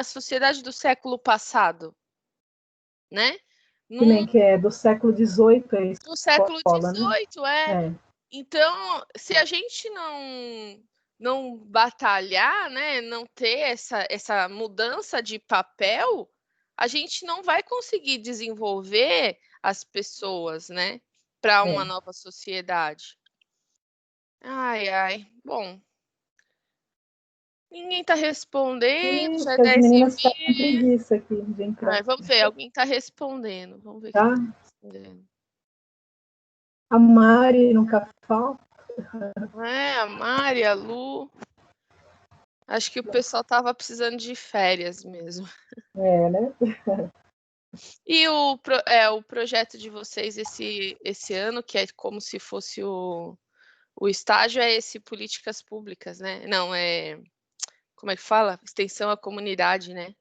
sociedade do século passado, né? Que nem que é do século XVIII, é do século XVIII, né? Então, se a gente não batalhar, né, não ter essa mudança de papel, a gente não vai conseguir desenvolver as pessoas, né, para uma nova sociedade. Ai, ai. Bom, ninguém está respondendo. Isso, Já as 10 meninas estão com preguiça aqui de entrar. Vamos ver, alguém está respondendo. Vamos ver tá? quem está respondendo. A Mari nunca falta. A Mari, a Lu. Acho que o pessoal estava precisando de férias mesmo. Né? E o projeto de vocês esse ano, que é como se fosse o estágio, é esse políticas públicas, né? Não, como é que fala? Extensão à comunidade, né?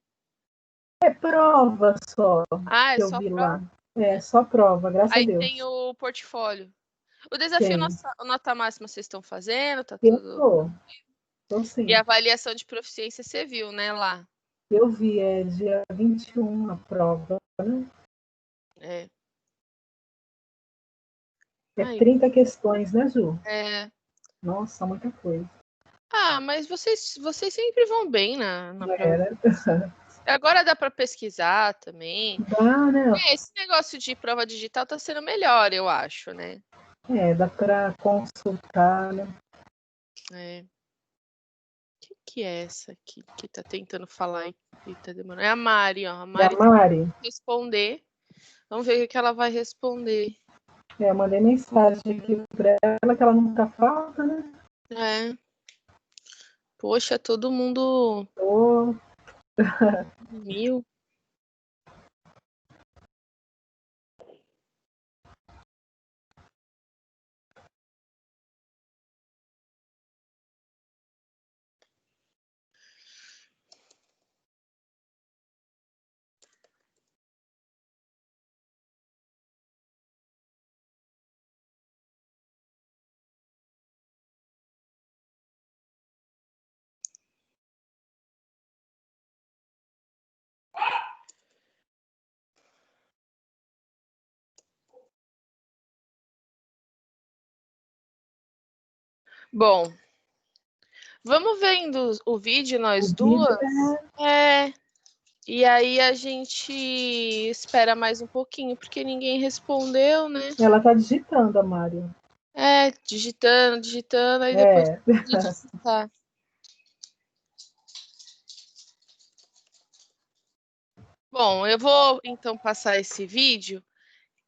É prova só É que eu só vi prova? lá. Só prova, graças a Aí Deus. tem o portfólio. O desafio nota máxima vocês estão fazendo? Tá Eu tudo. Tô sim. E a avaliação de proficiência você viu, né, lá? Eu vi, dia 21 a prova, né? É 30 questões, né, Ju? Nossa, muita coisa. Mas vocês sempre vão bem na prova. Né? Agora dá para pesquisar também. Dá, né? Esse negócio de prova digital tá sendo melhor, eu acho, né? Dá para consultar, né? Que é essa aqui que tá tentando falar e tá demorando? É a Mari, ó. A Mari Mari. Responder. Vamos ver o que ela vai responder. Eu mandei mensagem aqui para ela que ela nunca falta, né? Poxa, todo mundo. Mil. Bom, vamos vendo o vídeo nós duas. E aí a gente espera mais um pouquinho, porque ninguém respondeu, né? Ela tá digitando, a Mari. Digitando, aí depois digitar. Bom, eu vou então passar esse vídeo.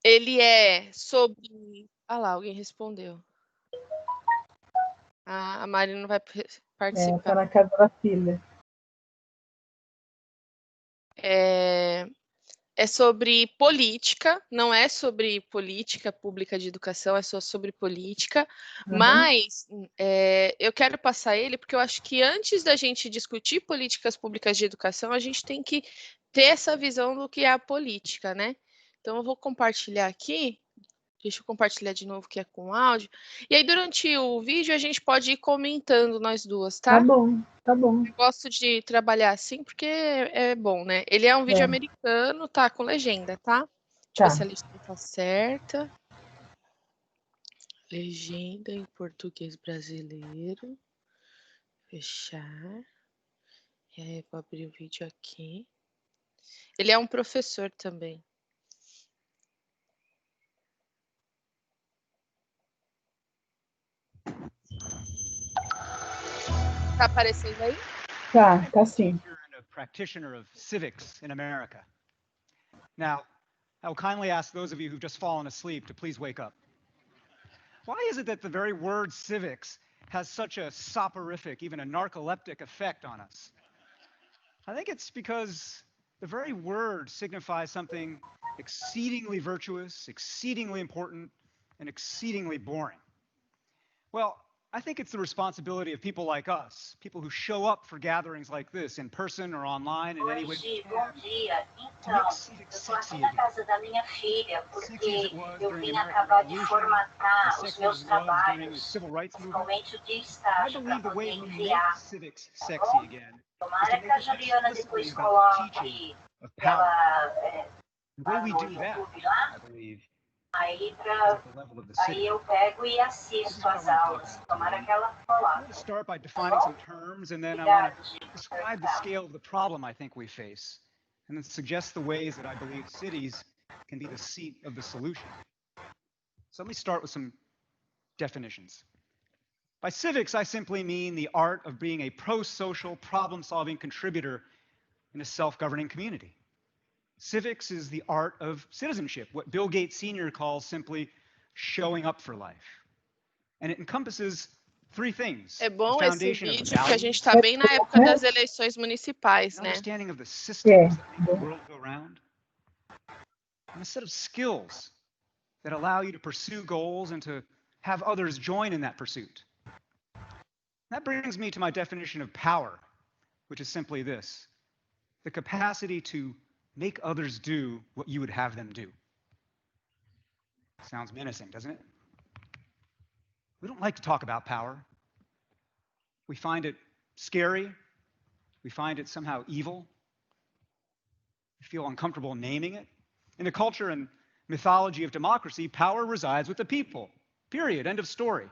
Ele é sobre. Lá, alguém respondeu. A Mari não vai participar. Tá na casa da filha. É sobre política, não é sobre política pública de educação, é só sobre política. Mas eu quero passar ele porque eu acho que antes da gente discutir políticas públicas de educação, a gente tem que ter essa visão do que é a política, né? Então, eu vou compartilhar aqui. Deixa eu compartilhar de novo que é com áudio. E aí, durante o vídeo, a gente pode ir comentando nós duas, tá? Tá bom. Eu gosto de trabalhar assim porque é bom, né? Ele é um vídeo americano, tá? Com legenda, tá? Deixa eu ver se a legenda tá certa. Legenda em português brasileiro. Fechar. E aí, vou abrir o vídeo aqui. Ele é um professor também. Tá aparecendo aí? Tá sim. Practitioner of civics in America. Now, I will kindly ask those of you who've just fallen asleep to please wake up. Why is it that the very word civics has such a soporific, even a narcoleptic effect on us? I think it's because the very word signifies something exceedingly virtuous, exceedingly important, and exceedingly boring. Well, I think it's the responsibility of people like us, people who show up for gatherings like this in person or online in any way we can, to make civics sexy again. Sexy as it was during the American Revolution, as sexy as it was during the Civil Rights Movement. I believe the way we make civics sexy again is to make it explicitly about the teaching of power. The way we do that, I believe, is at the level of the city. This is what I want to talk about today. I want to start by defining some terms, and then I want to describe the scale of the problem I think we face, and then suggest the ways that I believe cities can be the seat of the solution. So let me start with some definitions. By civics, I simply mean the art of being a pro-social, problem-solving contributor in a self-governing community. Civics is the art of citizenship, what Bill Gates Sr. calls simply showing up for life. And it encompasses three things. É bom the esse foundation of vídeo, porque a gente values, está bem na época das eleições municipais, an né? understanding of the systems that make the world go round, and a set of skills that allow you to pursue goals and to have others join in that pursuit. That brings me to my definition of power, which is simply this: the capacity to make others do what you would have them do. Sounds menacing, doesn't it? We don't like to talk about power. We find it scary. We find it somehow evil. We feel uncomfortable naming it. In the culture and mythology of democracy, power resides with the people. Period. End of story.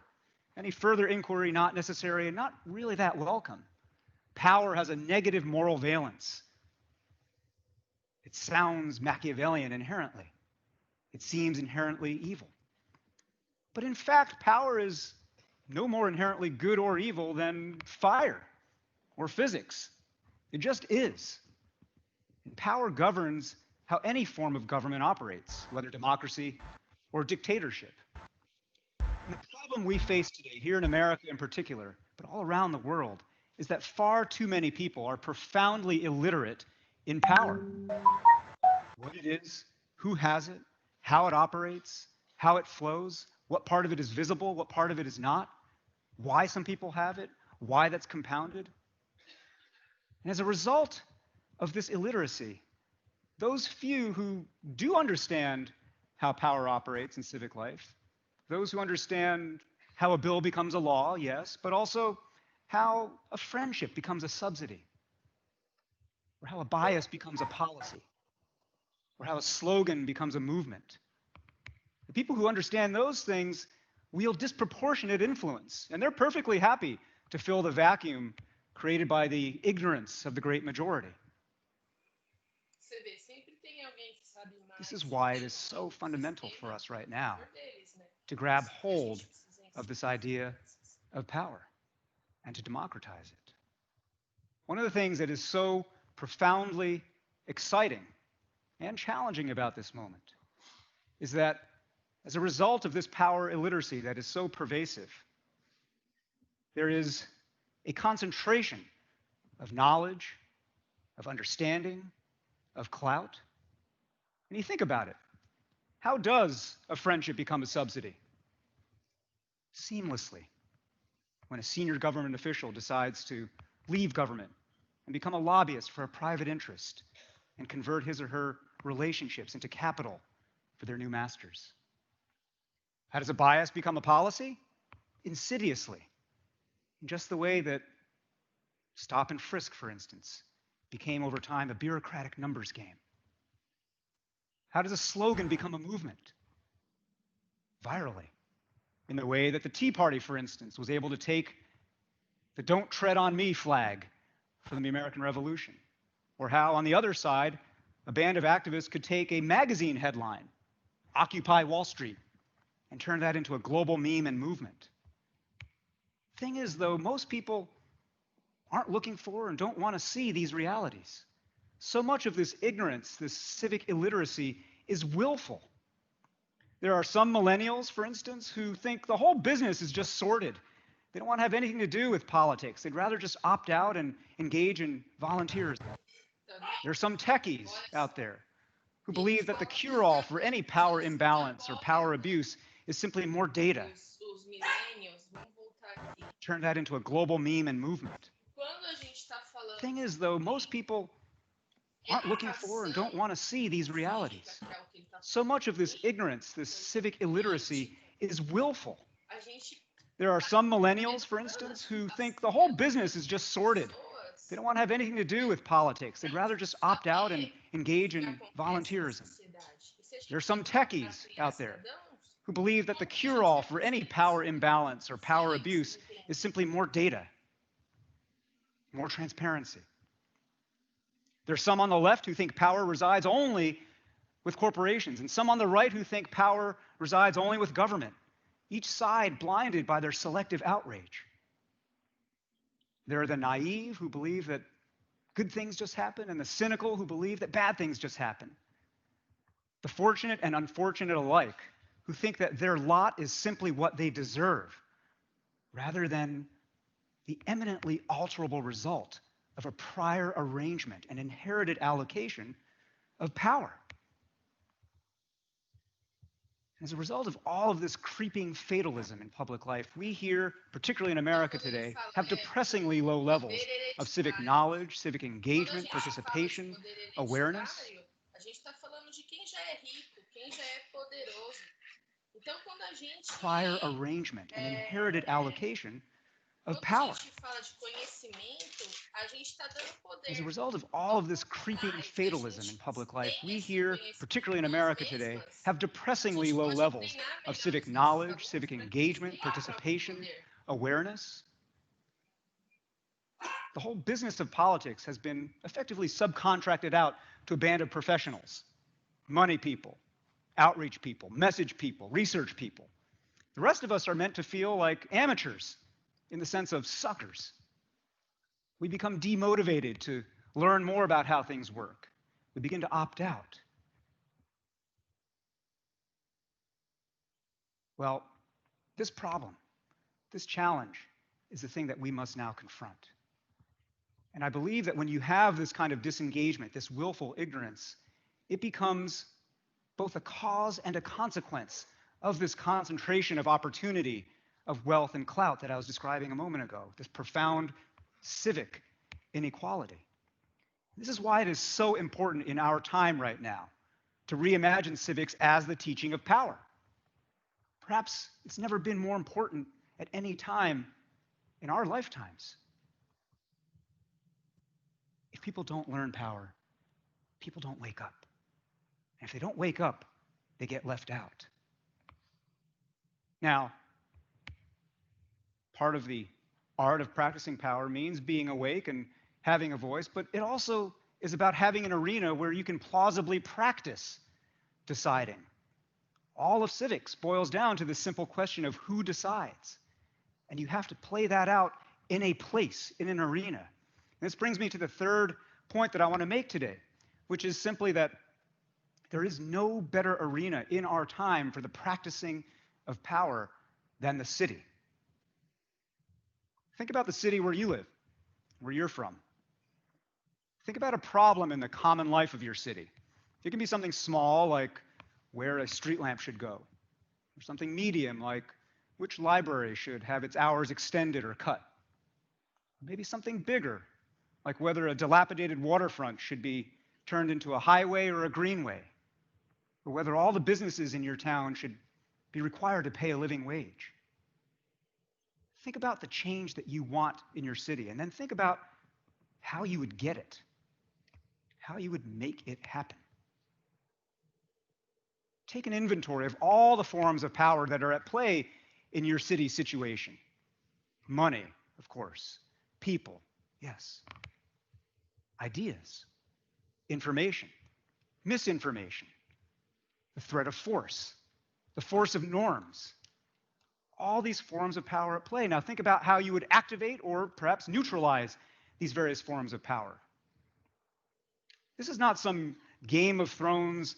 Any further inquiry not necessary and not really that welcome. Power has a negative moral valence. It sounds Machiavellian inherently. It seems inherently evil. But in fact, power is no more inherently good or evil than fire or physics. It just is. And power governs how any form of government operates, whether democracy or dictatorship. And the problem we face today, here in America in particular, but all around the world, is that far too many people are profoundly illiterate in power. What it is, who has it, how it operates, how it flows, what part of it is visible, what part of it is not, why some people have it, why that's compounded. And as a result of this illiteracy, those few who do understand how power operates in civic life, those who understand how a bill becomes a law, yes, but also how a friendship becomes a subsidy, or how a bias becomes a policy, or how a slogan becomes a movement. The people who understand those things wield disproportionate influence, and they're perfectly happy to fill the vacuum created by the ignorance of the great majority. This is why it is so fundamental for us right now to grab hold of this idea of power and to democratize it. One of the things that is so profoundly exciting and challenging about this moment is that as a result of this power illiteracy that is so pervasive, there is a concentration of knowledge, of understanding, of clout. And you think about it. How does a friendship become a subsidy? Seamlessly, when a senior government official decides to leave government and become a lobbyist for a private interest and convert his or her relationships into capital for their new masters. How does a bias become a policy? Insidiously, in just the way that stop and frisk, for instance, became over time a bureaucratic numbers game. How does a slogan become a movement? Virally, in the way that the Tea Party, for instance, was able to take the "Don't Tread on Me" flag from the American Revolution, or how, on the other side, a band of activists could take a magazine headline, "Occupy Wall Street," and turn that into a global meme and movement. Thing is, though, most people aren't looking for and don't want to see these realities. So much of this ignorance, this civic illiteracy, is willful. There are some millennials, for instance, who think the whole business is just sordid. They don't want to have anything to do with politics. They'd rather just opt out and engage in volunteerism. There are some techies out there who believe that the cure-all for any power imbalance or power abuse is simply more data. turn that into a global meme and movement. The thing is, though, most people aren't looking for and don't want to see these realities. So much of this ignorance, this civic illiteracy, is willful. There are some millennials, for instance, who think the whole business is just sordid. They don't want to have anything to do with politics. They'd rather just opt out and engage in volunteerism. There are some techies out there who believe that the cure-all for any power imbalance or power abuse is simply more data, more transparency. There's some on the left who think power resides only with corporations, and some on the right who think power resides only with government, each side blinded by their selective outrage. There are the naive who believe that good things just happen, and the cynical who believe that bad things just happen. The fortunate and unfortunate alike who think that their lot is simply what they deserve, rather than the eminently alterable result of a prior arrangement and inherited allocation of power. As a result of all of this creeping fatalism in public life, we here, particularly in America today, have depressingly low levels of civic knowledge, civic engagement, participation, awareness. Prior arrangement and inherited allocation of power. As a result of all of this creeping fatalism in public life, we here, particularly in America today, have depressingly low levels of civic knowledge, civic engagement, participation, awareness. The whole business of politics has been effectively subcontracted out to a band of professionals, money people, outreach people, message people, research people. The rest of us are meant to feel like amateurs, in the sense of suckers. We become demotivated to learn more about how things work. We begin to opt out. Well, this problem, this challenge, is the thing that we must now confront. And I believe that when you have this kind of disengagement, this willful ignorance, it becomes both a cause and a consequence of this concentration of opportunity, of wealth and clout that I was describing a moment ago, this profound civic inequality. This is why it is so important in our time right now to reimagine civics as the teaching of power. Perhaps it's never been more important at any time in our lifetimes. If people don't learn power, people don't wake up. And if they don't wake up, they get left out. Now, part of the art of practicing power means being awake and having a voice, but it also is about having an arena where you can plausibly practice deciding. All of civics boils down to the simple question of who decides. And you have to play that out in a place, in an arena. And this brings me to the third point that I want to make today, which is simply that there is no better arena in our time for the practicing of power than the city. Think about the city where you live, where you're from. Think about a problem in the common life of your city. It can be something small, like where a street lamp should go, or something medium, like which library should have its hours extended or cut. Maybe something bigger, like whether a dilapidated waterfront should be turned into a highway or a greenway, or whether all the businesses in your town should be required to pay a living wage. Think about the change that you want in your city, and then think about how you would get it, how you would make it happen. Take an inventory of all the forms of power that are at play in your city situation. Money, of course. People, yes. Ideas. Information. Misinformation. The threat of force. The force of norms. All these forms of power at play. Now think about how you would activate or perhaps neutralize these various forms of power. This is not some Game of Thrones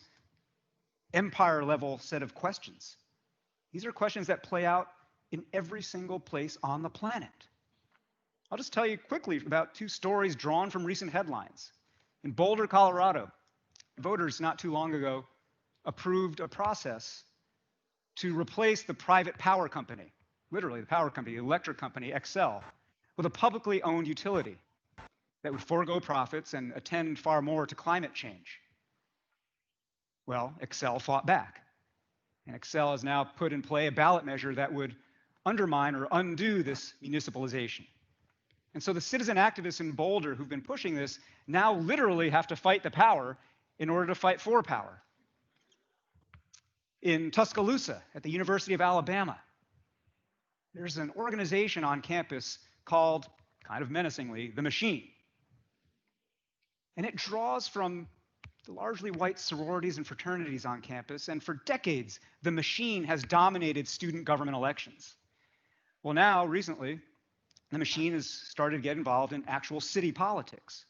empire-level set of questions. These are questions that play out in every single place on the planet. I'll just tell you quickly about two stories drawn from recent headlines. In Boulder, Colorado, voters not too long ago approved a process to replace the private power company, literally the power company, the electric company, Xcel, with a publicly owned utility that would forego profits and attend far more to climate change. Well, Xcel fought back. And Xcel has now put in play a ballot measure that would undermine or undo this municipalization. And so the citizen activists in Boulder who've been pushing this now literally have to fight the power in order to fight for power. In Tuscaloosa at the University of Alabama, there's an organization on campus called, kind of menacingly, The Machine. And it draws from the largely white sororities and fraternities on campus, and for decades, The Machine has dominated student government elections. Well, now, recently, The Machine has started to get involved in actual city politics.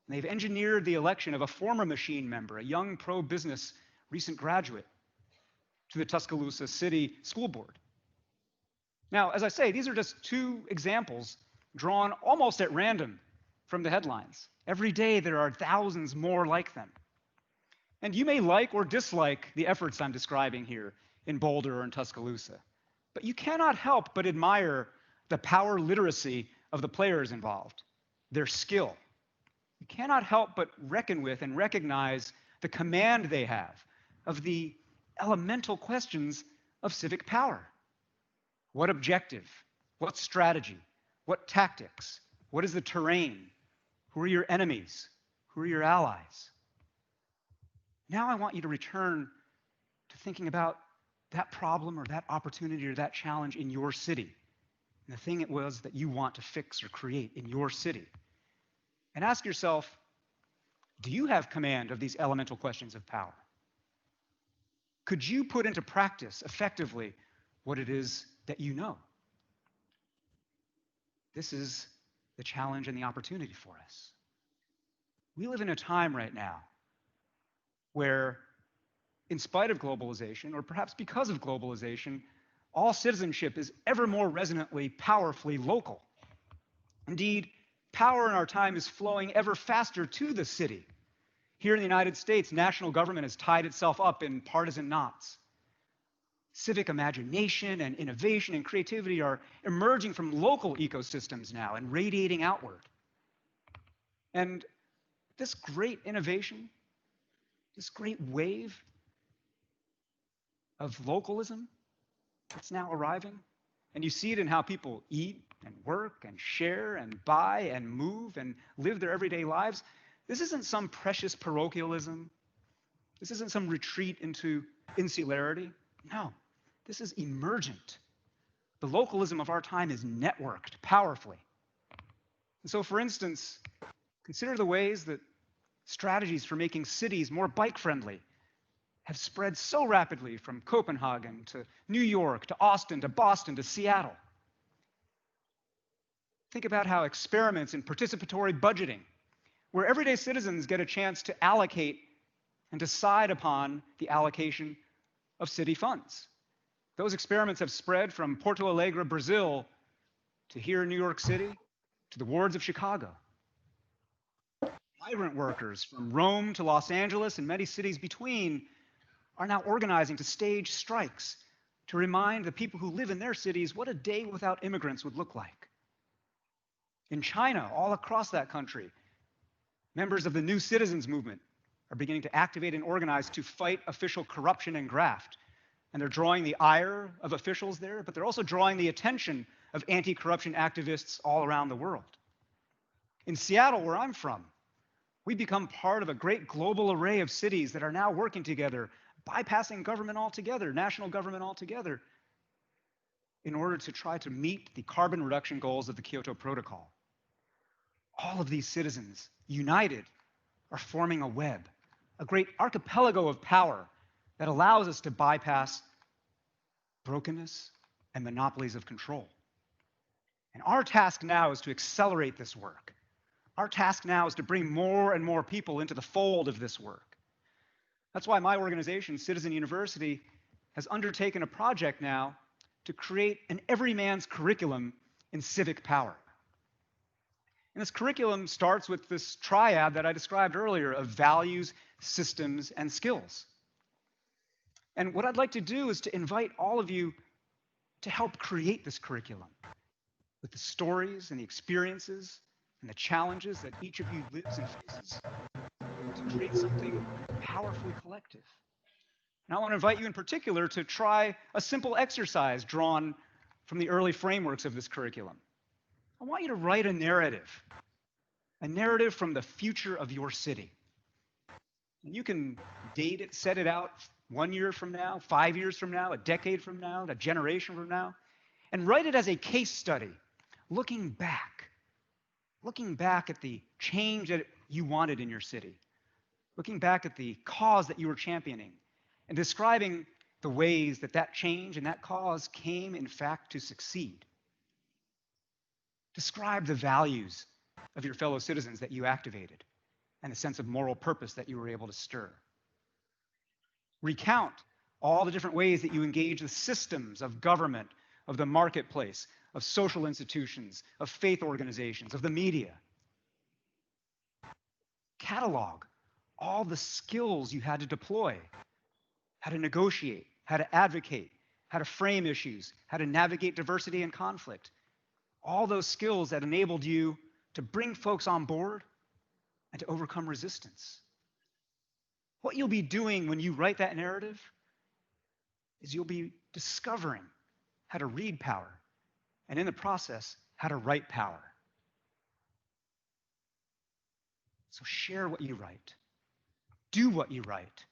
And they've engineered the election of a former Machine member, a young pro-business recent graduate, to the Tuscaloosa City School Board. Now, as I say, these are just two examples drawn almost at random from the headlines. Every day there are thousands more like them. And you may like or dislike the efforts I'm describing here in Boulder or in Tuscaloosa, but you cannot help but admire the power literacy of the players involved, their skill. You cannot help but reckon with and recognize the command they have of the elemental questions of civic power. What objective? What strategy? What tactics? What is the terrain? Who are your enemies? Who are your allies? Now I want you to return to thinking about that problem or that opportunity or that challenge in your city, and the thing it was that you want to fix or create in your city. And ask yourself, do you have command of these elemental questions of power? Could you put into practice effectively what it is that you know? This is the challenge and the opportunity for us. We live in a time right now where, in spite of globalization, or perhaps because of globalization, all citizenship is ever more resonantly, powerfully local. Indeed, power in our time is flowing ever faster to the city. Here in the United States, national government has tied itself up in partisan knots. Civic imagination and innovation and creativity are emerging from local ecosystems now and radiating outward. And this great innovation, this great wave of localism that's now arriving, and you see it in how people eat and work and share and buy and move and live their everyday lives. This isn't some precious parochialism. This isn't some retreat into insularity. No, this is emergent. The localism of our time is networked powerfully. And so, for instance, consider the ways that strategies for making cities more bike-friendly have spread so rapidly from Copenhagen to New York to Austin to Boston to Seattle. Think about how experiments in participatory budgeting, where everyday citizens get a chance to allocate and decide upon the allocation of city funds. Those experiments have spread from Porto Alegre, Brazil, to here in New York City, to the wards of Chicago. Migrant workers from Rome to Los Angeles and many cities between are now organizing to stage strikes to remind the people who live in their cities what a day without immigrants would look like. In China, all across that country, members of the New Citizens Movement are beginning to activate and organize to fight official corruption and graft. And they're drawing the ire of officials there, but they're also drawing the attention of anti-corruption activists all around the world. In Seattle, where I'm from, we become part of a great global array of cities that are now working together, bypassing government altogether, national government altogether, in order to try to meet the carbon reduction goals of the Kyoto Protocol. All of these citizens, united, are forming a web, a great archipelago of power that allows us to bypass brokenness and monopolies of control. And our task now is to accelerate this work. Our task now is to bring more and more people into the fold of this work. That's why my organization, Citizen University, has undertaken a project now to create an everyman's curriculum in civic power. And this curriculum starts with this triad that I described earlier of values, systems, and skills. And what I'd like to do is to invite all of you to help create this curriculum with the stories and the experiences and the challenges that each of you lives and faces to create something powerfully collective. And I want to invite you in particular to try a simple exercise drawn from the early frameworks of this curriculum. I want you to write a narrative from the future of your city. And you can date it, set it out 1 year from now, 5 years from now, a decade from now, a generation from now, and write it as a case study, looking back at the change that you wanted in your city, looking back at the cause that you were championing, and describing the ways that that change and that cause came, in fact, to succeed. Describe the values of your fellow citizens that you activated and the sense of moral purpose that you were able to stir. Recount all the different ways that you engage the systems of government, of the marketplace, of social institutions, of faith organizations, of the media. Catalog all the skills you had to deploy, how to negotiate, how to advocate, how to frame issues, how to navigate diversity and conflict. All those skills that enabled you to bring folks on board and to overcome resistance. What you'll be doing when you write that narrative is you'll be discovering how to read power, and in the process, how to write power. So share what you write, do what you write,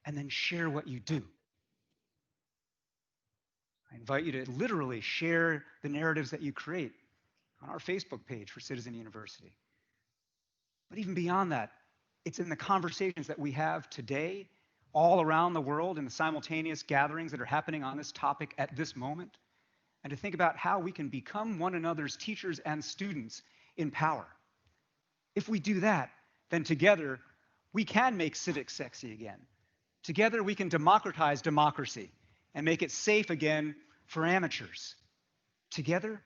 and then share what you do. I invite you to literally share the narratives that you create on our Facebook page for Citizen University. But even beyond that, it's in the conversations that we have today, all around the world, in the simultaneous gatherings that are happening on this topic at this moment, and to think about how we can become one another's teachers and students in power. If we do that, then together we can make civics sexy again. Together we can democratize democracy and make it safe again for amateurs. Together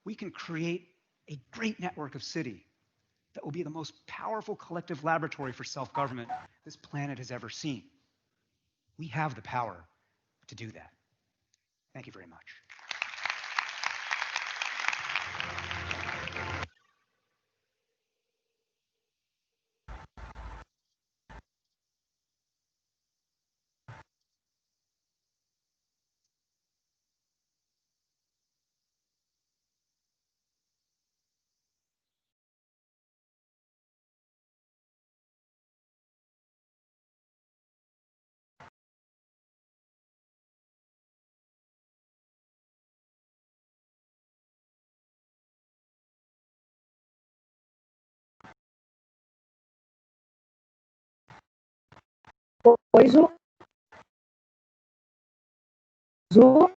we can create a great network of cities that will be the most powerful collective laboratory for self-government this planet has ever seen. We have the power to do that. Thank you very much. Oi, Ju. Ju.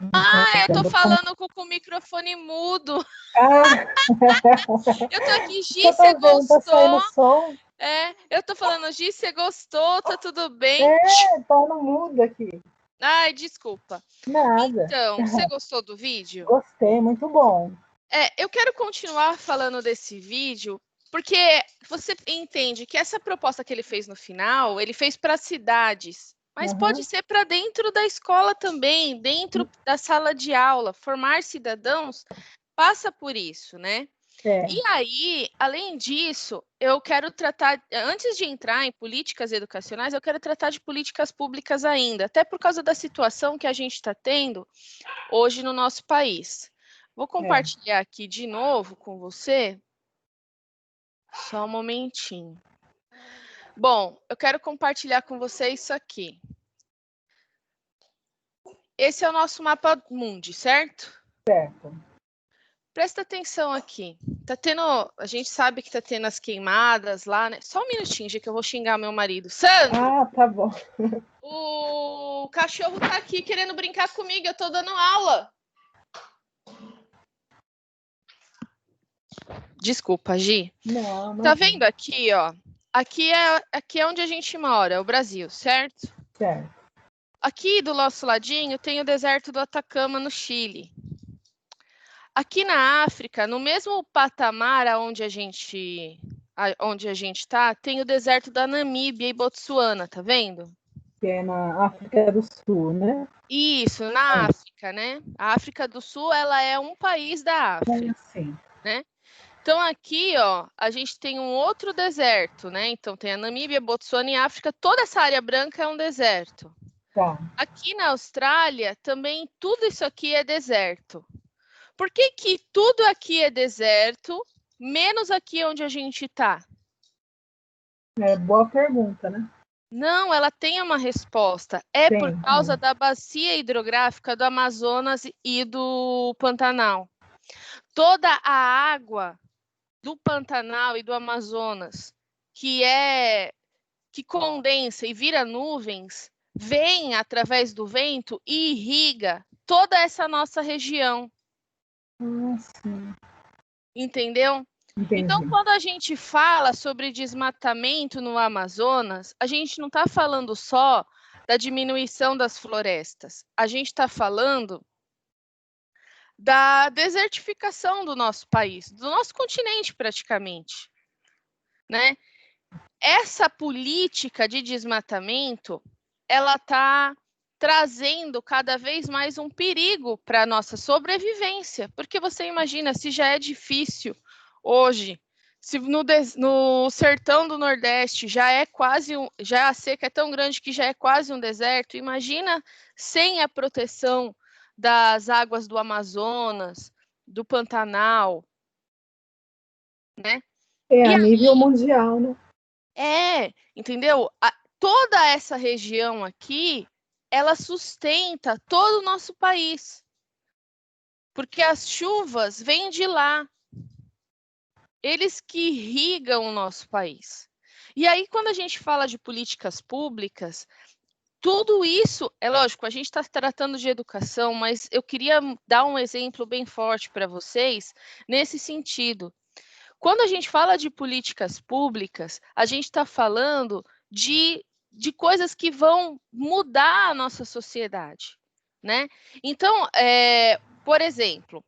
Eu tô falando com o microfone mudo. Eu tô aqui, Gi, você gostou? Tá saindo som. Eu tô falando, Gi, você gostou? Tá tudo bem? Tá no mudo aqui. Ai, desculpa. Nada. Então, você gostou do vídeo? Gostei, muito bom. Eu quero continuar falando desse vídeo, porque você entende que essa proposta que ele fez no final, ele fez para cidades, mas pode ser para dentro da escola também, dentro da sala de aula. Formar cidadãos passa por isso, né? E aí, além disso, eu quero tratar, antes de entrar em políticas educacionais, eu quero tratar de políticas públicas ainda, até por causa da situação que a gente está tendo hoje no nosso país. Vou compartilhar aqui de novo com você. Só um momentinho. Bom, eu quero compartilhar com você isso aqui. Esse é o nosso mapa mundi, certo? Certo. Presta atenção aqui. Tá tendo, a gente sabe que tá tendo as queimadas lá, né? Só um minutinho, gente, que eu vou xingar meu marido. Sandro! Tá bom. O cachorro tá aqui querendo brincar comigo, eu tô dando aula. Desculpa, Gi. Não. Tá vendo aqui, ó? Aqui é onde a gente mora, o Brasil, certo? Certo. Aqui do nosso ladinho tem o deserto do Atacama, no Chile. Aqui na África, no mesmo patamar onde a gente está, tem o deserto da Namíbia e Botsuana, tá vendo? que é na África do Sul, né? Isso, na África, né? A África do Sul, ela é um país da África, Sim. né? Então, aqui, ó, a gente tem um outro deserto, né? Então, tem a Namíbia, Botsuana e África. Toda essa área branca é um deserto. Tá. Aqui na Austrália, também tudo isso aqui é deserto. Por que que tudo aqui é deserto, menos aqui onde a gente está? É boa pergunta, né? Não, ela tem uma resposta. É Tem, por causa da bacia hidrográfica do Amazonas e do Pantanal. Toda a água do Pantanal e do Amazonas, que condensa e vira nuvens, vem através do vento e irriga toda essa nossa região. Sim. Entendeu? Entendi. Então, quando a gente fala sobre desmatamento no Amazonas, a gente não está falando só da diminuição das florestas, a gente está falando da desertificação do nosso país, do nosso continente praticamente, né? Essa política de desmatamento, ela está trazendo cada vez mais um perigo para a nossa sobrevivência, porque você imagina, se já é difícil hoje, se no sertão do Nordeste já é já a seca é tão grande que já é quase um deserto, imagina sem a proteção das águas do Amazonas, do Pantanal, né? A nível mundial, né? Entendeu? Toda essa região aqui, ela sustenta todo o nosso país, porque as chuvas vêm de lá. Eles que irrigam o nosso país. E aí, quando a gente fala de políticas públicas, tudo isso, é lógico, a gente está tratando de educação, mas eu queria dar um exemplo bem forte para vocês nesse sentido. Quando a gente fala de políticas públicas, a gente está falando de coisas que vão mudar a nossa sociedade, né? Então, por exemplo,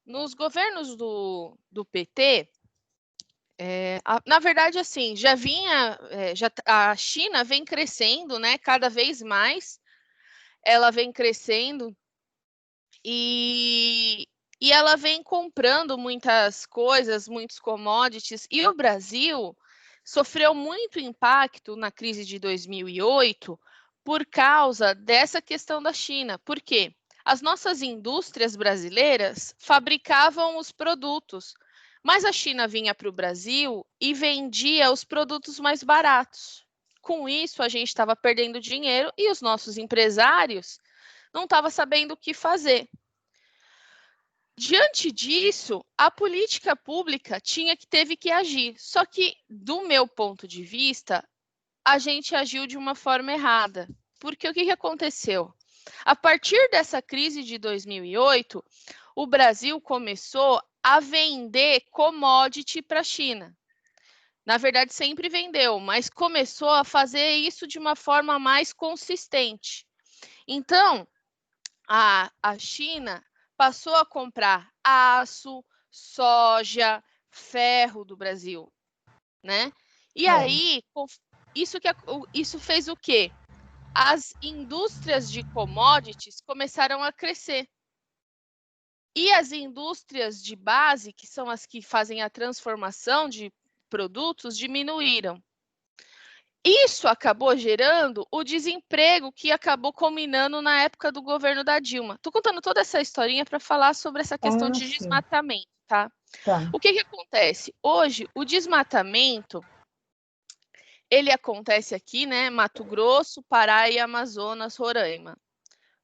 nos governos do PT, na verdade, assim, a China vem crescendo, né? Cada vez mais ela vem crescendo e ela vem comprando muitas coisas, muitos commodities, e o Brasil sofreu muito impacto na crise de 2008 por causa dessa questão da China. Por quê? As nossas indústrias brasileiras fabricavam os produtos, mas a China vinha para o Brasil e vendia os produtos mais baratos. Com isso, a gente estava perdendo dinheiro e os nossos empresários não estavam sabendo o que fazer. Diante disso, a política pública teve que agir. Só que, do meu ponto de vista, a gente agiu de uma forma errada. Porque o que aconteceu? A partir dessa crise de 2008, o Brasil começou a vender commodity para a China. Na verdade, sempre vendeu, mas começou a fazer isso de uma forma mais consistente. Então, a China passou a comprar aço, soja, ferro do Brasil, né? E aí, isso fez o quê? As indústrias de commodities começaram a crescer. E as indústrias de base, que são as que fazem a transformação de produtos, diminuíram. Isso acabou gerando o desemprego que acabou culminando na época do governo da Dilma. Estou contando toda essa historinha para falar sobre essa questão de desmatamento, tá? O que acontece? Hoje, o desmatamento, ele acontece aqui, né? Mato Grosso, Pará e Amazonas, Roraima.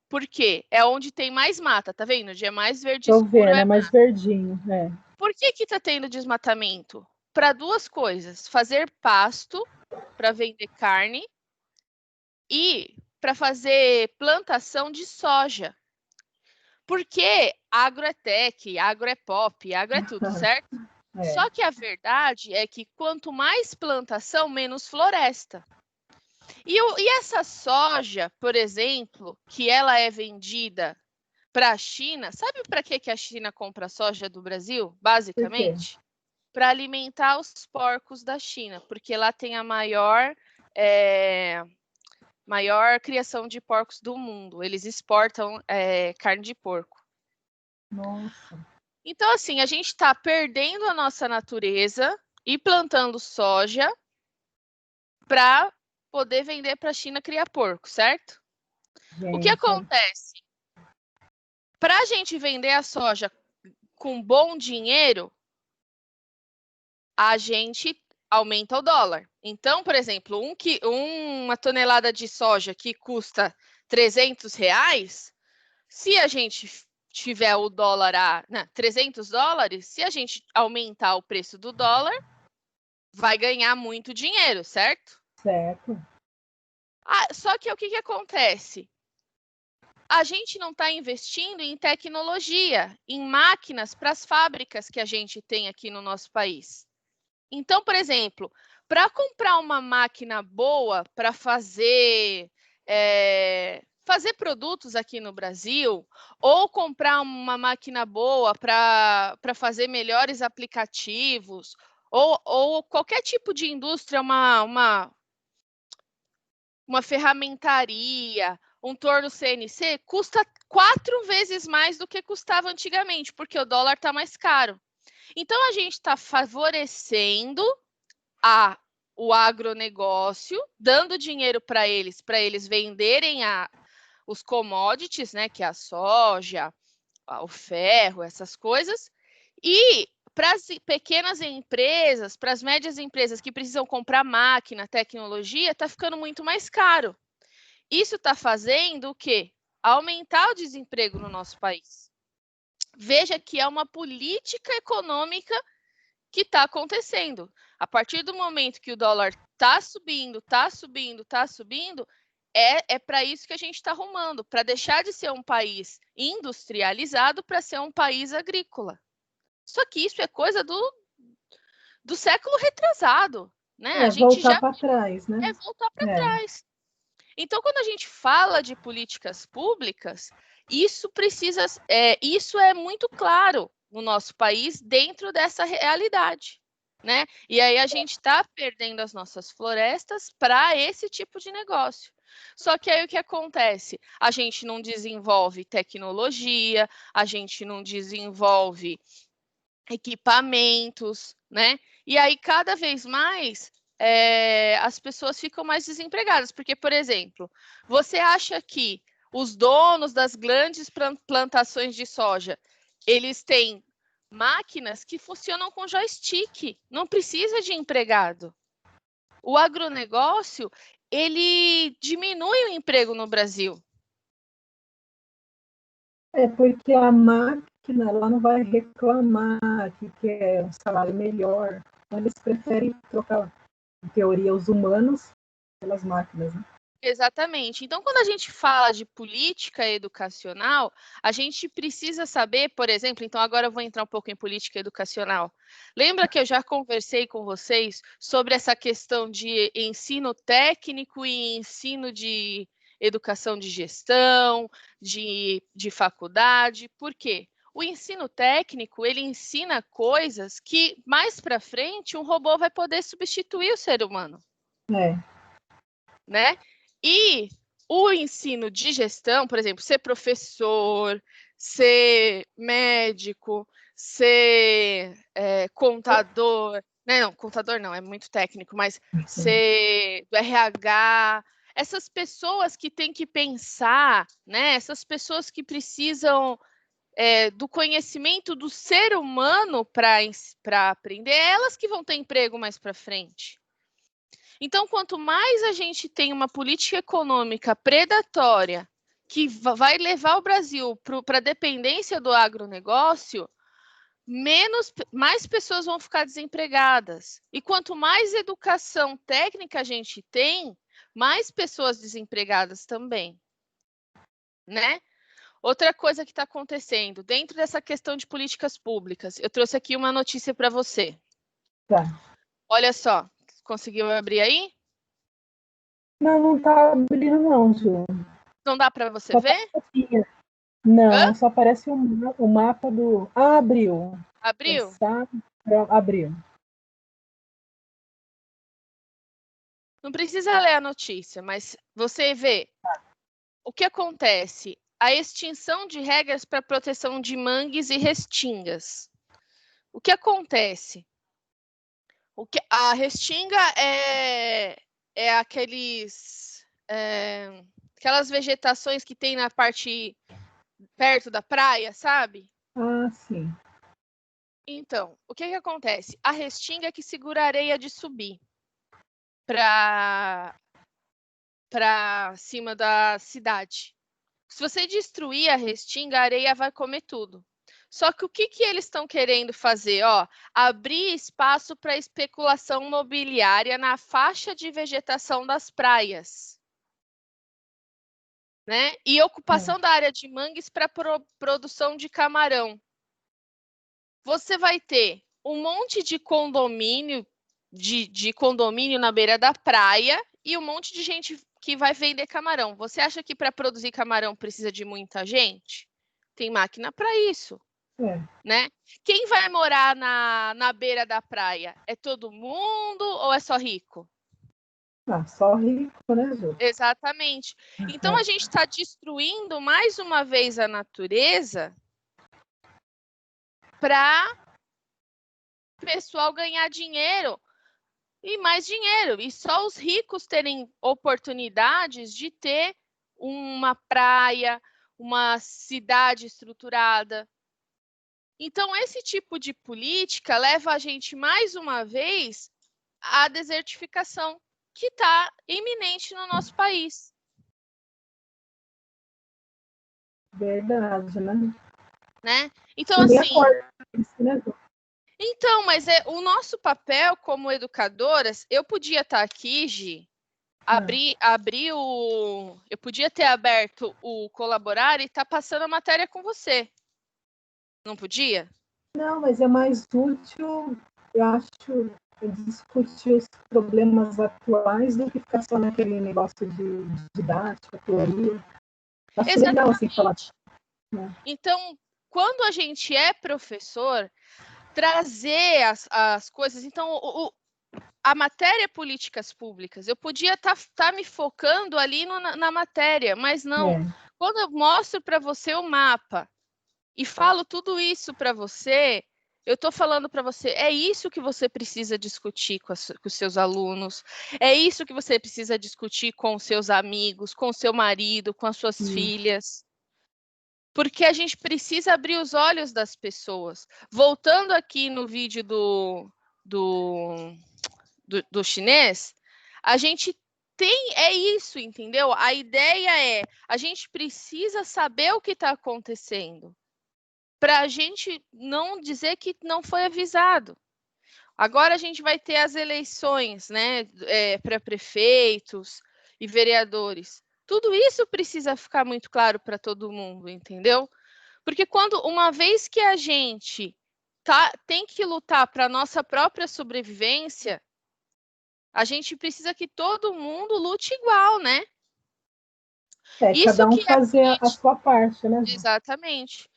Por quê? É onde tem mais mata, tá vendo? Onde é mais verde escuro. Tô vendo, é mais verdinho, Por que está tendo desmatamento? Para duas coisas: fazer pasto para vender carne e para fazer plantação de soja. Porque agro é tech, agro é pop, agro é tudo, certo? Só que a verdade é que quanto mais plantação, menos floresta. E essa soja, por exemplo, que ela é vendida para a China, sabe para que a China compra soja do Brasil, basicamente? Para alimentar os porcos da China, porque lá tem a maior Maior criação de porcos do mundo. Eles exportam carne de porco. Nossa. Então, assim, a gente está perdendo a nossa natureza e plantando soja para poder vender para a China criar porco, certo? O que acontece? Para a gente vender a soja com bom dinheiro, a gente aumenta o dólar. Então, por exemplo, uma tonelada de soja que custa R$300, se a gente tiver o dólar a $300, se a gente aumentar o preço do dólar, vai ganhar muito dinheiro, certo? Certo. Só que o que acontece? A gente não está investindo em tecnologia, em máquinas para as fábricas que a gente tem aqui no nosso país. Então, por exemplo, para comprar uma máquina boa para fazer produtos aqui no Brasil, ou comprar uma máquina boa para fazer melhores aplicativos, ou qualquer tipo de indústria, uma ferramentaria, um torno CNC, custa 4 vezes mais do que custava antigamente, porque o dólar está mais caro. Então, a gente está favorecendo o agronegócio, dando dinheiro para eles venderem os commodities, né, que é a soja, o ferro, essas coisas, e para as pequenas empresas, para as médias empresas que precisam comprar máquina, tecnologia, está ficando muito mais caro. Isso está fazendo o quê? Aumentar o desemprego no nosso país. Veja que é uma política econômica que está acontecendo. A partir do momento que o dólar está subindo, é para isso que a gente está arrumando, para deixar de ser um país industrializado para ser um país agrícola. Só que isso é coisa do século retrasado, né? A gente voltar para trás, né? Voltar para trás. Então, quando a gente fala de políticas públicas, isso é muito claro no nosso país dentro dessa realidade, né? E aí a gente está perdendo as nossas florestas para esse tipo de negócio. Só que aí o que acontece? A gente não desenvolve tecnologia, a gente não desenvolve equipamentos, né? E aí, cada vez mais, as pessoas ficam mais desempregadas. Porque, por exemplo, você acha que os donos das grandes plantações de soja, eles têm máquinas que funcionam com joystick, não precisa de empregado. O agronegócio, ele diminui o emprego no Brasil. Porque a máquina ela não vai reclamar que quer um salário melhor. Eles preferem trocar, em teoria, os humanos pelas máquinas, né? Exatamente. Então, quando a gente fala de política educacional, a gente precisa saber, por exemplo, então agora eu vou entrar um pouco em política educacional. Lembra que eu já conversei com vocês sobre essa questão de ensino técnico e ensino de educação de gestão, de faculdade? Por quê? O ensino técnico, ele ensina coisas que, mais para frente, um robô vai poder substituir o ser humano. Né? E o ensino de gestão, por exemplo, ser professor, ser médico, ser contador, né? Não, contador não, é muito técnico, mas ser do RH, essas pessoas que têm que pensar, né? Essas pessoas que precisam do conhecimento do ser humano para aprender, é elas que vão ter emprego mais para frente. Então, quanto mais a gente tem uma política econômica predatória que vai levar o Brasil para a dependência do agronegócio, mais pessoas vão ficar desempregadas. E quanto mais educação técnica a gente tem, mais pessoas desempregadas também, né? Outra coisa que está acontecendo, dentro dessa questão de políticas públicas, eu trouxe aqui uma notícia para você. Tá. Olha só, conseguiu abrir aí? Não está abrindo não, Ju. Não dá para você só ver? Não, só aparece o mapa do... abriu. Abriu? Abriu. Não precisa ler a notícia, mas você vê o que acontece. A extinção de regras para proteção de mangues e restingas. O que acontece? A restinga é aquelas vegetações que tem na parte perto da praia, sabe? Ah, sim. Então, o que acontece? A restinga é que segura a areia de subir para cima da cidade. Se você destruir a restinga, a areia vai comer tudo. Só que o que eles estão querendo fazer? Abrir espaço para especulação imobiliária na faixa de vegetação das praias. Né? E ocupação da área de mangues para produção de camarão. Você vai ter um monte de condomínio, de condomínio na beira da praia e um monte de gente que vai vender camarão. Você acha que para produzir camarão precisa de muita gente? Tem máquina para isso. Né? Quem vai morar na beira da praia? É todo mundo ou é só rico? Só rico, né, Ju? Exatamente. Então, a gente está destruindo mais uma vez a natureza para o pessoal ganhar dinheiro e mais dinheiro. E só os ricos terem oportunidades de ter uma praia, uma cidade estruturada. Então, esse tipo de política leva a gente, mais uma vez, à desertificação, que está iminente no nosso país. Verdade, né? Então, assim... Então, mas o nosso papel como educadoras, eu podia estar aqui, Gi, eu podia ter aberto o Colaborar e estar passando a matéria com você. Não podia? Não, mas é mais útil, eu acho, discutir os problemas atuais do que ficar só naquele negócio de didática, teoria. Acho legal assim falar. Então, quando a gente é professor, trazer as coisas. Então, a matéria políticas públicas, eu podia estar me focando ali na matéria, mas não. Quando eu mostro para você o mapa e falo tudo isso para você, eu estou falando para você, é isso que você precisa discutir com os seus alunos, é isso que você precisa discutir com os seus amigos, com o seu marido, com as suas filhas. Porque a gente precisa abrir os olhos das pessoas. Voltando aqui no vídeo do chinês, a gente é isso, entendeu? A ideia é, a gente precisa saber o que está acontecendo, para a gente não dizer que não foi avisado. Agora a gente vai ter as eleições, né, para prefeitos e vereadores. Tudo isso precisa ficar muito claro para todo mundo, entendeu? Porque uma vez que a gente tem que lutar para a nossa própria sobrevivência, a gente precisa que todo mundo lute igual, né? Cada um fazer a sua parte, né? Exatamente.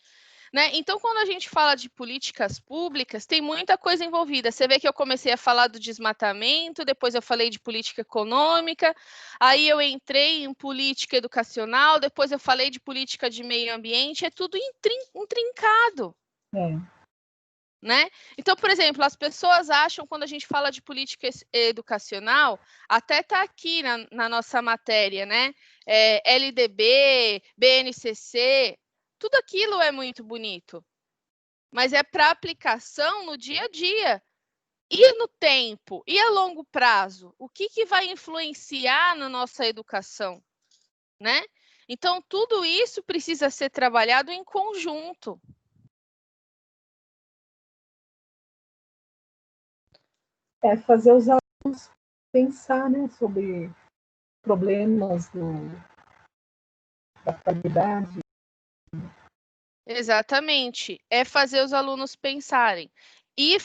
Né? Então, quando a gente fala de políticas públicas, tem muita coisa envolvida. Você vê que eu comecei a falar do desmatamento, depois eu falei de política econômica, aí eu entrei em política educacional, depois eu falei de política de meio ambiente, é tudo intrincado. Né? Então, por exemplo, as pessoas acham, quando a gente fala de política educacional, até está aqui na nossa matéria, né? LDB, BNCC, tudo aquilo é muito bonito, mas é para aplicação no dia a dia. E no tempo, e a longo prazo, o que vai influenciar na nossa educação, né? Então, tudo isso precisa ser trabalhado em conjunto. Fazer os alunos pensar, né, sobre problemas da qualidade. Exatamente. É fazer os alunos pensarem. E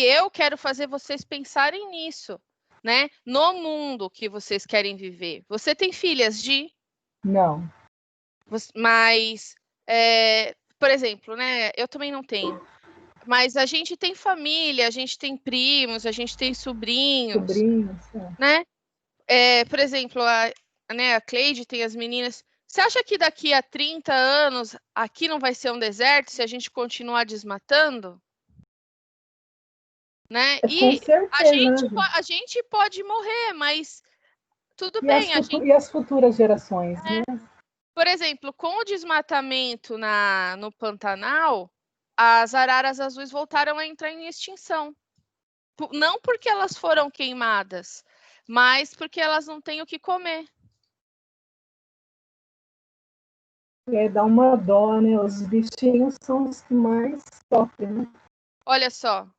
eu quero fazer vocês pensarem nisso, né? No mundo que vocês querem viver. Você tem filhas, Gi? Não. Mas, por exemplo, né? Eu também não tenho. Mas a gente tem família, a gente tem primos, a gente tem sobrinhos. Né? por exemplo, a Cleide tem as meninas. Você acha que daqui a 30 anos aqui não vai ser um deserto se a gente continuar desmatando? Né? Com certeza, a gente pode morrer, mas tudo e bem. e as futuras gerações, né? Por exemplo, com o desmatamento no Pantanal, as araras azuis voltaram a entrar em extinção. Não porque elas foram queimadas, mas porque elas não têm o que comer. Dá uma dó, né? Os bichinhos são os que mais sofrem, né? Olha só.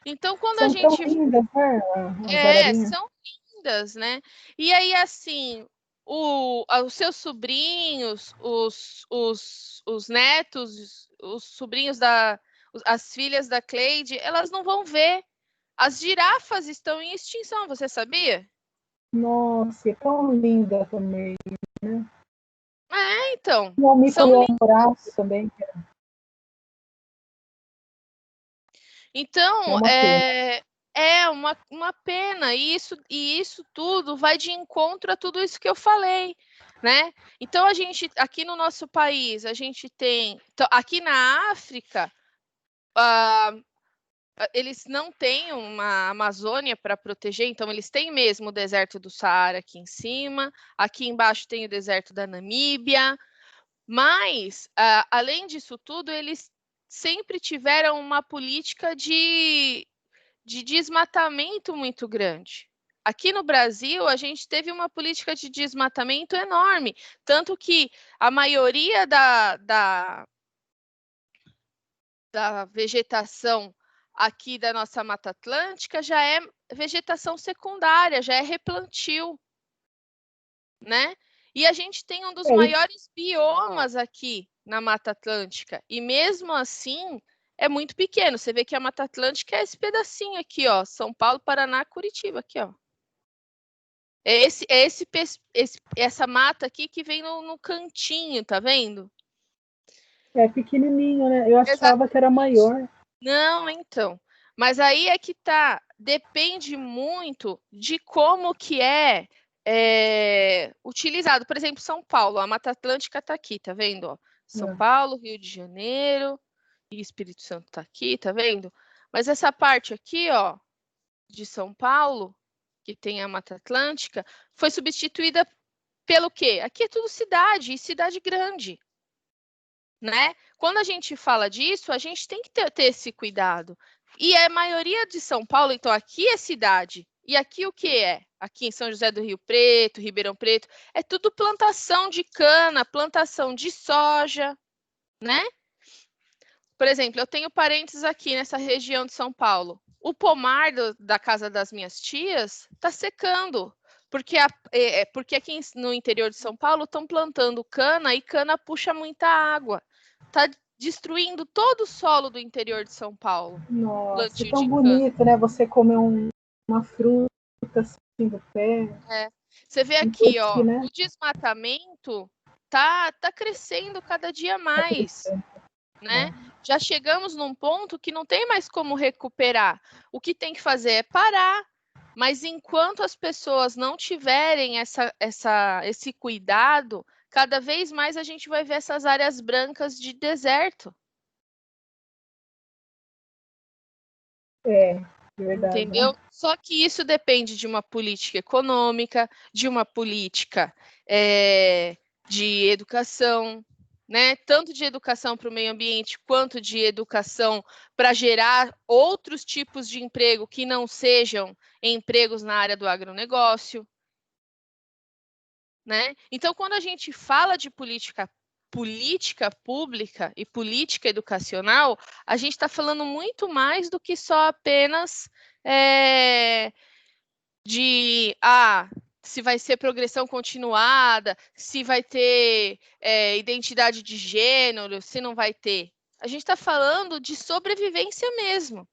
Então, quando são a gente... tão lindas, né? As ararinhas. São lindas, né? E aí, assim, os seus sobrinhos, os netos, os sobrinhos as filhas da Cleide, elas não vão ver. As girafas estão em extinção, você sabia? Nossa, é tão linda também, né? Então. O mico-leopraço também. Então, é uma pena. E isso tudo vai de encontro a tudo isso que eu falei, né? Então, aqui no nosso país, a gente tem... Então, aqui na África, eles não têm uma Amazônia para proteger, então eles têm mesmo o deserto do Saara aqui em cima, aqui embaixo tem o deserto da Namíbia, mas, além disso tudo, eles sempre tiveram uma política de desmatamento muito grande. Aqui no Brasil, a gente teve uma política de desmatamento enorme, tanto que a maioria da vegetação aqui da nossa Mata Atlântica já é vegetação secundária, já é replantio, né? E a gente tem um dos maiores biomas aqui na Mata Atlântica, e mesmo assim é muito pequeno. Você vê que a Mata Atlântica é esse pedacinho aqui, ó, São Paulo, Paraná, Curitiba, aqui, ó. Essa mata aqui que vem no cantinho, tá vendo? É pequenininho, né? Eu achava que era maior. Não, então. Mas aí é que tá. Depende muito de como que é utilizado. Por exemplo, São Paulo, a Mata Atlântica tá aqui, tá vendo? Ó? São Paulo, Rio de Janeiro e Espírito Santo tá aqui, tá vendo? Mas essa parte aqui, ó, de São Paulo, que tem a Mata Atlântica, foi substituída pelo quê? Aqui é tudo cidade, e cidade grande, né? Quando a gente fala disso, a gente tem que ter esse cuidado. E a maioria de São Paulo, então aqui é cidade. E aqui o que é? Aqui em São José do Rio Preto, Ribeirão Preto, é tudo plantação de cana, plantação de soja, né? Por exemplo, eu tenho parentes aqui nessa região de São Paulo. O pomar da casa das minhas tias está secando, porque aqui no interior de São Paulo estão plantando cana e cana puxa muita água. Está destruindo todo o solo do interior de São Paulo. Nossa, é tão bonito, né? Você comer uma fruta assim do pé. Você vê aqui, ó, né? O desmatamento tá crescendo cada dia mais. Né? Já chegamos num ponto que não tem mais como recuperar. O que tem que fazer é parar. Mas enquanto as pessoas não tiverem esse cuidado, cada vez mais a gente vai ver essas áreas brancas de deserto. Verdade. Entendeu? Né? Só que isso depende de uma política econômica, de uma política de educação, né? Tanto de educação para o meio ambiente, quanto de educação para gerar outros tipos de emprego que não sejam empregos na área do agronegócio, né? Então, quando a gente fala de política pública e política educacional, a gente está falando muito mais do que só apenas se vai ser progressão continuada, se vai ter identidade de gênero, se não vai ter. A gente está falando de sobrevivência mesmo.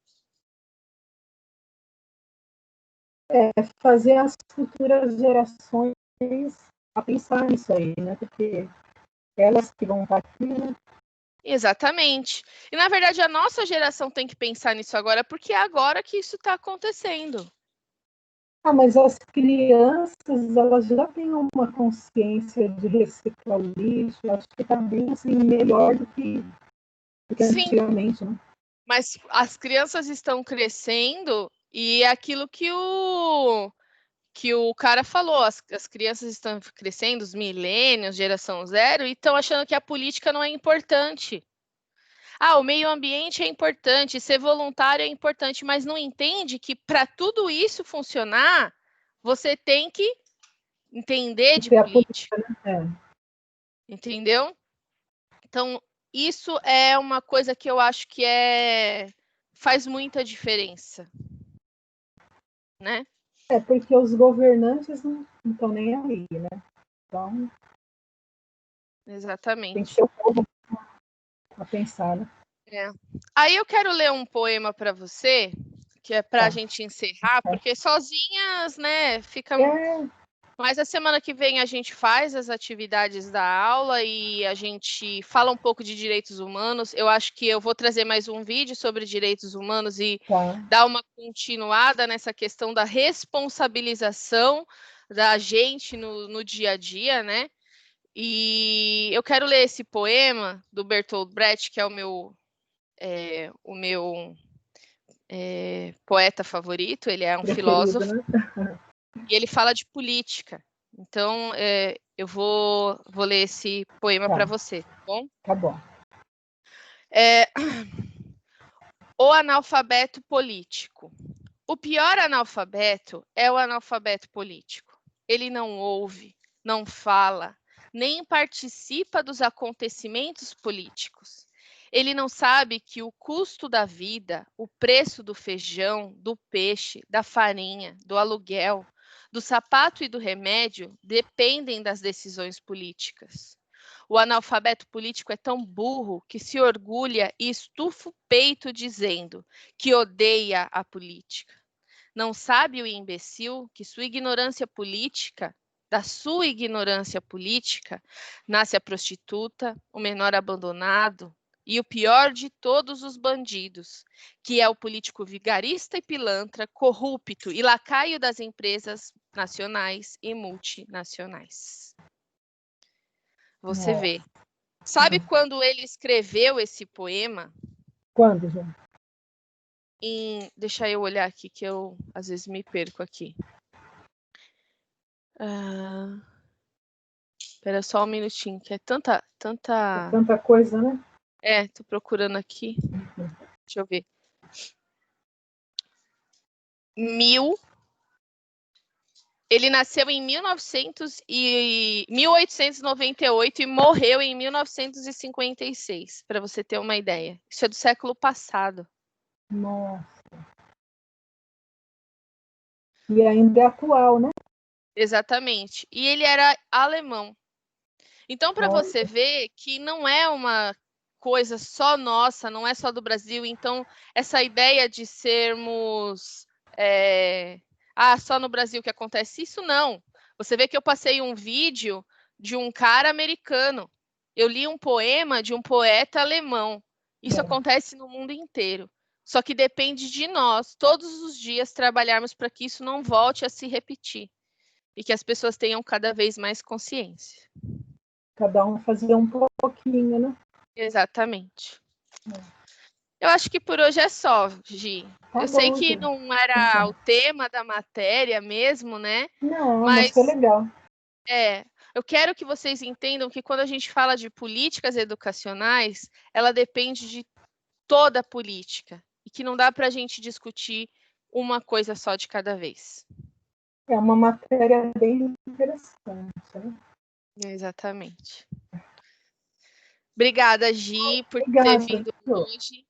Fazer as futuras gerações a pensar nisso aí, né? Porque elas que vão estar aqui, né? Exatamente. E, na verdade, a nossa geração tem que pensar nisso agora, porque é agora que isso está acontecendo. Mas as crianças, elas já têm uma consciência de reciclar o lixo. Eu acho que está bem assim, melhor do que Sim, antigamente, né? mas as crianças estão crescendo e é aquilo que o cara falou, as crianças estão crescendo, os milênios, geração zero, e estão achando que a política não é importante. O meio ambiente é importante, ser voluntário é importante, mas não entende que para tudo isso funcionar, você tem que entender de Ter a política, política, né? entendeu? Então, isso é uma coisa que eu acho que faz muita diferença, né? Porque os governantes não estão nem aí, né? Então, tem que Exatamente. ser o povo a pensar, né? Aí eu quero ler um poema para você, que é para a gente encerrar, porque sozinhas, né, fica... Mas a semana que vem a gente faz as atividades da aula e a gente fala um pouco de direitos humanos. Eu acho que eu vou trazer mais um vídeo sobre direitos humanos e dar uma continuada nessa questão da responsabilização da gente no dia a dia, né? E eu quero ler esse poema do Bertolt Brecht, que é o meu poeta favorito. Ele é um filósofo, né? e ele fala de política. Então, eu vou ler esse poema para você, tá bom? Tá bom. O analfabeto político. O pior analfabeto é o analfabeto político. Ele não ouve, não fala, nem participa dos acontecimentos políticos. Ele não sabe que o custo da vida, o preço do feijão, do peixe, da farinha, do aluguel, do sapato e do remédio dependem das decisões políticas. O analfabeto político é tão burro que se orgulha e estufa o peito dizendo que odeia a política. Não sabe o imbecil que da sua ignorância política, nasce a prostituta, o menor abandonado e o pior de todos os bandidos, que é o político vigarista e pilantra, corrupto e lacaio das empresas nacionais e multinacionais. Você vê. Sabe quando ele escreveu esse poema? Quando, gente? Deixa eu olhar aqui, que eu às vezes me perco aqui. Espera só um minutinho, que é tanta... É tanta coisa, né? Tô procurando aqui. Deixa eu ver. 1000. Ele nasceu em 1898 e morreu em 1956, para você ter uma ideia. Isso é do século passado. Nossa. E ainda é atual, né? Exatamente. E ele era alemão. Então, para você ver que não é uma coisa só nossa, não é só do Brasil. Então, essa ideia de sermos só no Brasil que acontece isso, não. Você vê que eu passei um vídeo de um cara americano. Eu li um poema de um poeta alemão. Isso acontece no mundo inteiro. Só que depende de nós, todos os dias, trabalharmos para que isso não volte a se repetir. E que as pessoas tenham cada vez mais consciência. Cada um fazia um pouquinho, né? Exatamente. Eu acho que por hoje é só, Gi. Eu sei que não era o tema da matéria mesmo, né? Não, mas foi legal. Eu quero que vocês entendam que quando a gente fala de políticas educacionais, ela depende de toda a política. E que não dá para a gente discutir uma coisa só de cada vez. É uma matéria bem interessante, né? Exatamente. Obrigada, Gi, por ter vindo hoje.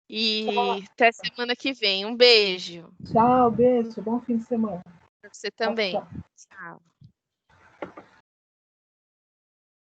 E até semana que vem. Um beijo. Tchau, beijo. Bom fim de semana. Para você também. Tchau. Tchau.